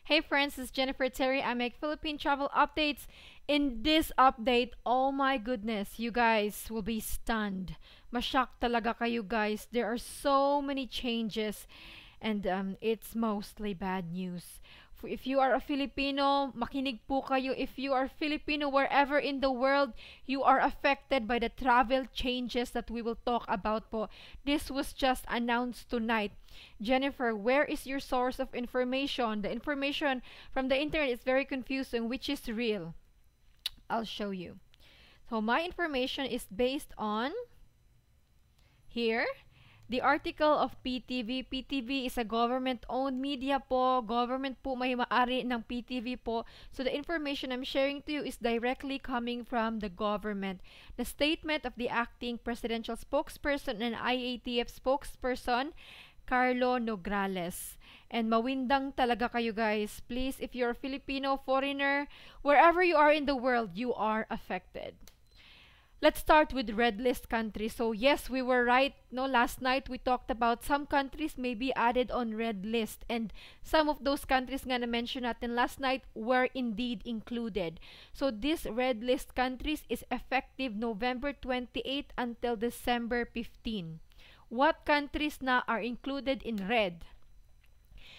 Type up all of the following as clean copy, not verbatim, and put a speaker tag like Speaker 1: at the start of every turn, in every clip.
Speaker 1: Hey friends, it's Jennifer Terry. I make Philippine travel updates. In this update, oh my goodness, you guys will be stunned. Mashock talaga kayo guys. There are so many changes and it's mostly bad news. If you are a Filipino, makinig po kayo. If you are Filipino wherever in the world, you are affected by the travel changes that we will talk about po. This was just announced tonight. Jennifer, where is your source of information? The information from the internet is very confusing. Which is real? I'll show you. So my information is based on here. The article of PTV. PTV is a government-owned media po. Government po may maari ng PTV po. So the information I'm sharing to you is directly coming from the government. The statement of the acting presidential spokesperson and IATF spokesperson, Carlo Nograles. And mawindang talaga kayo guys. Please, if you're a Filipino, foreigner, wherever you are in the world, you are affected. Let's start with red list countries. So yes, we were right. No, last night we talked about some countries may be added on red list, and some of those countries nga na-mention natin last night were indeed included. So this red list countries is effective November 28 until December 15. What countries na are included in red?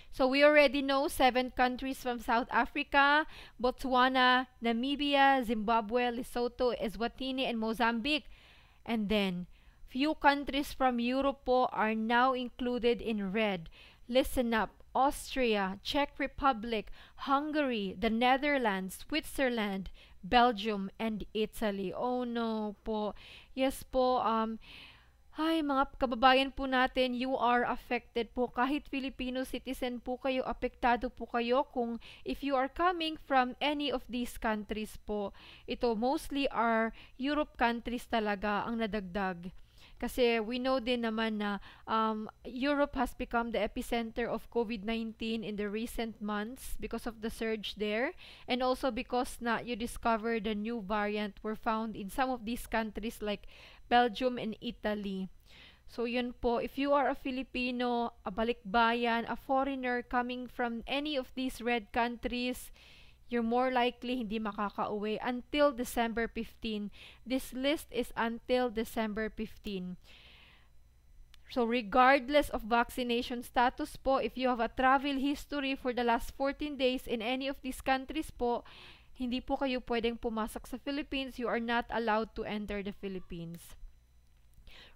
Speaker 1: So we already know 7 countries from South Africa, Botswana, Namibia, Zimbabwe, Lesotho, Eswatini, and Mozambique. And then, few countries from Europe po are now included in red. Listen up. Austria, Czech Republic, Hungary, the Netherlands, Switzerland, Belgium, and Italy. Oh no po. Yes po, Hi mga kababayan po natin, you are affected po. Kahit Filipino citizen po kayo, apektado po kayo kung if you are coming from any of these countries po. Ito mostly are Europe countries talaga ang nadagdag. Kasi we know din naman na Europe has become the epicenter of COVID-19 in the recent months because of the surge there, and also because na you discovered the new variant were found in some of these countries like Belgium and Italy. So yun po, if you are a Filipino, a balikbayan, a foreigner coming from any of these red countries, you're more likely hindi makakauwi until December 15. This list is until December 15. So regardless of vaccination status po, if you have a travel history for the last 14 days in any of these countries po, hindi po kayo pwedeng pumasok sa Philippines. You are not allowed to enter the Philippines.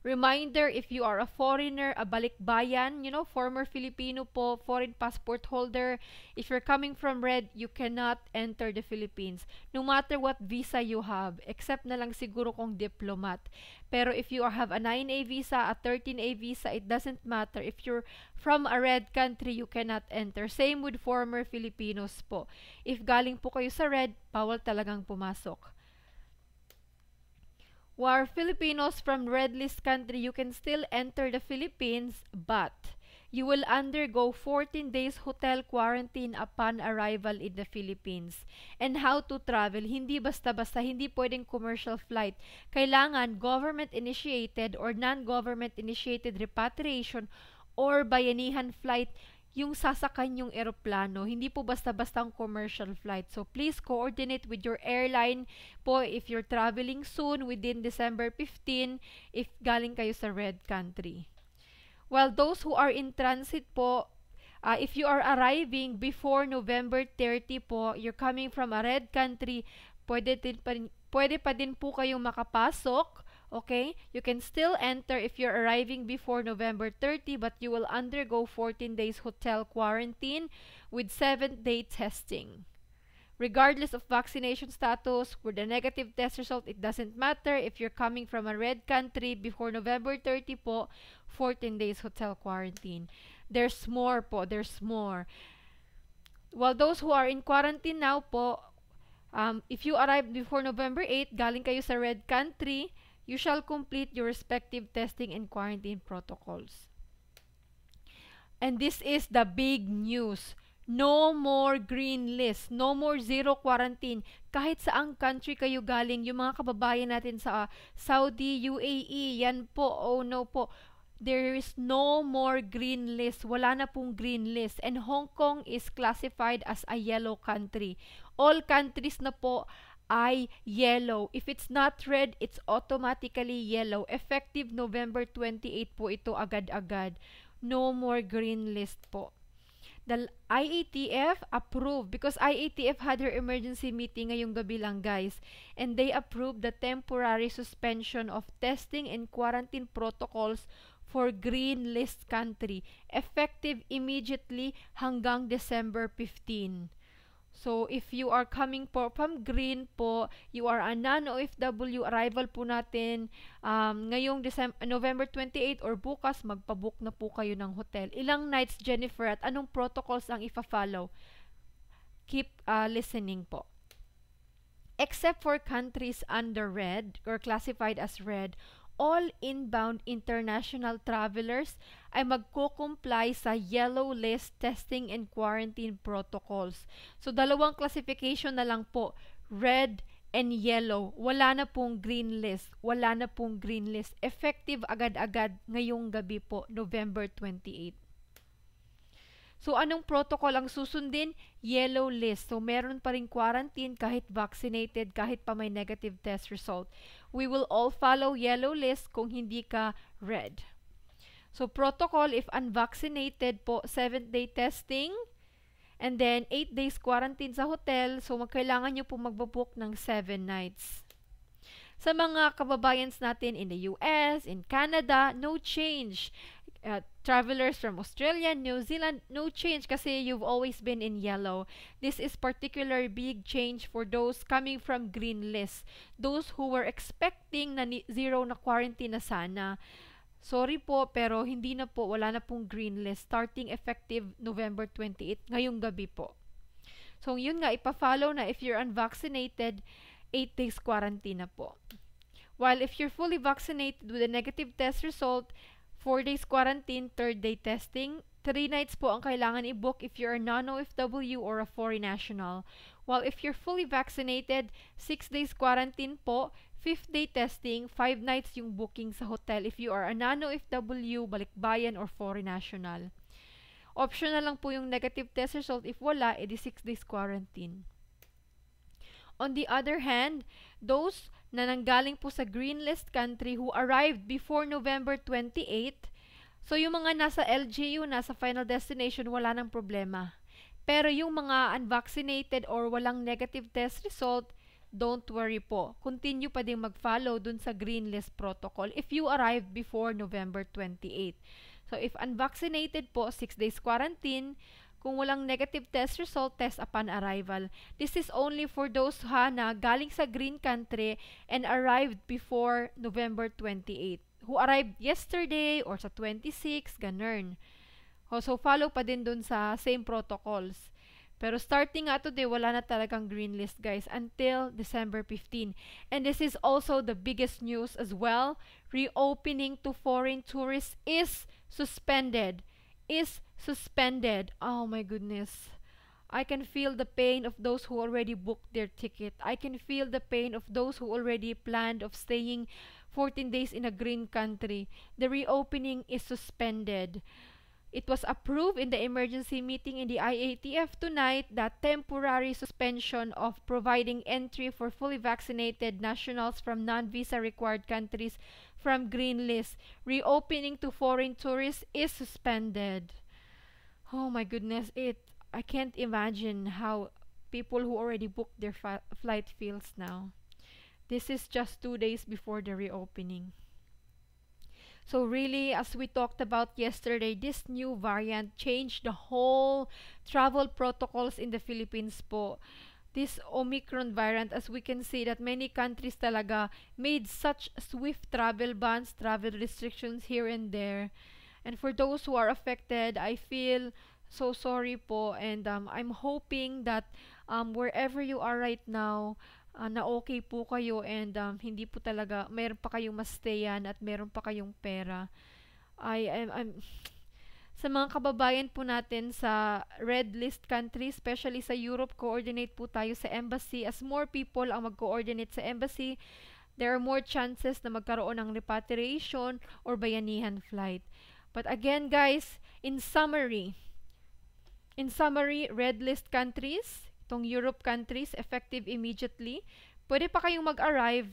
Speaker 1: Reminder, if you are a foreigner, a balikbayan, former Filipino po, foreign passport holder, if you're coming from red, you cannot enter the Philippines. No matter what visa you have, except na lang siguro kung diplomat. Pero if you have a 9A visa, a 13A visa, it doesn't matter. If you're from a red country, you cannot enter. Same with former Filipinos po. If galing po kayo sa red, bawal talagang pumasok. While Filipinos from red list country, you can still enter the Philippines, but you will undergo 14 days hotel quarantine upon arrival in the Philippines. And how to travel? Hindi basta-basta, hindi pwedeng commercial flight. Kailangan government-initiated or non-government initiated repatriation or bayanihan flight yung sasakay yung eroplano. Hindi po basta-basta ang commercial flight. So, please coordinate with your airline po if you're traveling soon within December 15 if galing kayo sa red country. While those who are in transit po, if you are arriving before November 30 po, you're coming from a red country, pwede pa din po kayong makapasok. Okay, you can still enter if you're arriving before November 30, but you will undergo 14 days hotel quarantine with 7-day testing. Regardless of vaccination status, with a negative test result, it doesn't matter. If you're coming from a red country before November 30 po, 14 days hotel quarantine. There's more po, there's more. While those who are in quarantine now po, if you arrive before November 8, galing kayo sa red country, you shall complete your respective testing and quarantine protocols. And this is the big news. No more green list. No more zero quarantine. Kahit saang country kayo galing, yung mga kababayan natin sa Saudi, UAE, yan po, oh no po. There is no more green list. Wala na pong green list. And Hong Kong is classified as a yellow country. All countries na po ay yellow. If it's not red, it's automatically yellow. Effective November 28 po ito agad-agad. No more green list po. The IATF approved because IATF had their emergency meeting ngayong gabi lang, guys, and they approved the temporary suspension of testing and quarantine protocols for green list country effective immediately hanggang December 15. So, if you are coming po from green po, you are a non-OFW, arrival po natin ngayong November 28 or bukas, magpabook na po kayo ng hotel. Ilang nights, Jennifer, at anong protocols ang ifa-follow? Keep listening po. Except for countries under red or classified as red, all inbound international travelers ay magko-comply sa yellow list testing and quarantine protocols. So, dalawang classification na lang po, red and yellow. Wala na pong green list. Wala na pong green list. Effective agad-agad ngayong gabi po, November 28. So, anong protocol ang susundin? Yellow list. So, meron pa rin quarantine kahit vaccinated, kahit pa may negative test result. We will all follow yellow list kung hindi ka red. So, protocol, if unvaccinated po, 7-day testing, and then 8 days quarantine sa hotel. So, magkailangan nyo po magbabook ng 7 nights. Sa mga kababayans natin in the US, in Canada, no change. Travelers from Australia, New Zealand, no change kasi you've always been in yellow. This is particular big change for those coming from green list. Those who were expecting na zero na quarantine na sana. Sorry po, pero hindi na po, wala na pong green list. Starting effective November 28, ngayong gabi po. So, yun nga, ipa-follow na if you're unvaccinated, 8 days quarantine na po. While if you're fully vaccinated with a negative test result, 4 days quarantine, 3rd day testing. 3 nights po ang kailangan i-book if you're a non-OFW or a foreign national. While if you're fully vaccinated, 6 days quarantine po, 5th day testing, 5 nights yung booking sa hotel if you are a non-OFW, balikbayan, or foreign national. Optional lang po yung negative test result. If wala, edi 6 days quarantine. On the other hand, those na nanggaling po sa green list country who arrived before November 28, so yung mga nasa LGU, nasa final destination, wala nang problema. Pero yung mga unvaccinated or walang negative test result, don't worry po. Continue pa din mag-follow dun sa green list protocol if you arrived before November 28. So if unvaccinated po, 6 days quarantine. Kung walang negative test result, test upon arrival. This is only for those na galing sa green country and arrived before November 28. Who arrived yesterday or sa 26, ganun. So, follow pa din dun sa same protocols. Pero starting nga today, wala na talagang green list, guys, until December 15. And this is also the biggest news as well. Reopening to foreign tourists is suspended. Oh my goodness. I can feel the pain of those who already booked their ticket. I can feel the pain of those who already planned of staying 14 days in a green country. The reopening is suspended. It was approved in the emergency meeting in the IATF tonight that temporary suspension of providing entry for fully vaccinated nationals from non-visa required countries from green list. Reopening to foreign tourists is suspended. Oh my goodness, I can't imagine how people who already booked their flight feels now. This is just 2 days before the reopening. So really, as we talked about yesterday, this new variant changed the whole travel protocols in the Philippines po. This Omicron variant, as we can see that many countries talaga made such swift travel bans, travel restrictions here and there. And for those who are affected, I feel so sorry po, and I'm hoping that wherever you are right now, na okay po kayo, and hindi po talaga, meron pa kayong mastayan at meron pa kayong pera. I'm sa mga kababayan po natin sa red list country, especially sa Europe, coordinate po tayo sa embassy. As more people ang mag-coordinate sa embassy, there are more chances na magkaroon ng repatriation or bayanihan flight. But again, guys, in summary, red list countries, itong Europe countries, effective immediately. Pwede pa kayong mag-arrive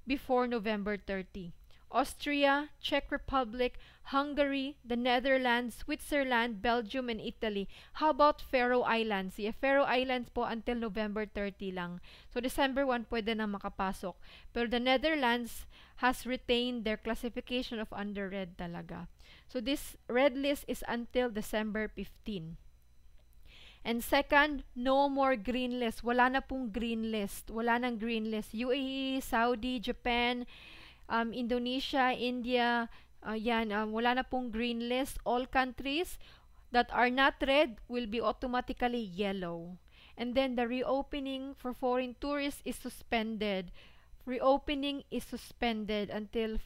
Speaker 1: before November 30. Austria, Czech Republic, Hungary, the Netherlands, Switzerland, Belgium, and Italy. How about Faroe Islands? Yeah, Faroe Islands po until November 30 lang. So, December 1 pwede na makapasok. Pero the Netherlands has retained their classification of under red talaga. So, this red list is until December 15. And second, no more green list. Wala na pong green list. Wala nang green list. UAE, Saudi, Japan, Indonesia, India, wala na pong green list. All countries that are not red will be automatically yellow. And then the reopening for foreign tourists is suspended. Reopening is suspended until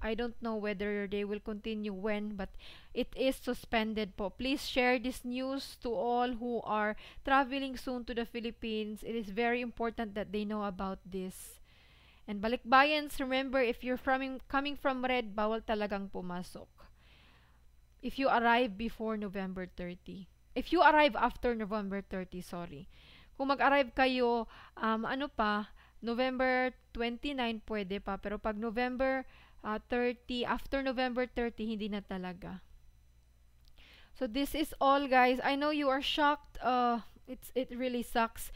Speaker 1: I don't know whether they will continue when, but it is suspended po. Please share this news to all who are traveling soon to the Philippines. It is very important that they know about this. And balikbayans, remember, if you're coming from red, bawal talagang pumasok. If you arrive before November 30. If you arrive after November 30, sorry. Kung mag-arrive kayo, November 29 pwede pa. Pero pag November 30, after November 30, hindi na talaga. So this is all, guys. I know you are shocked. It really sucks.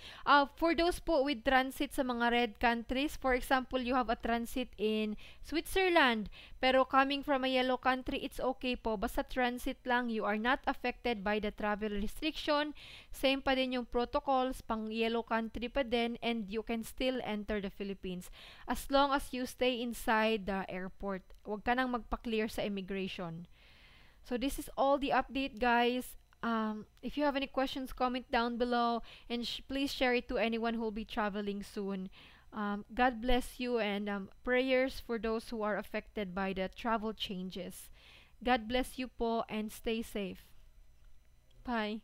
Speaker 1: For those po with transit sa mga red countries, for example, you have a transit in Switzerland, pero coming from a yellow country, it's okay po. Basta transit lang, you are not affected by the travel restriction. Same pa din yung protocols, pang yellow country pa din, and you can still enter the Philippines as long as you stay inside the airport. Huwag ka nang magpa-clear sa immigration. So this is all the update, guys. If you have any questions, comment down below, and please share it to anyone who will be traveling soon. God bless you, and prayers for those who are affected by the travel changes. God bless you po, and stay safe. Bye.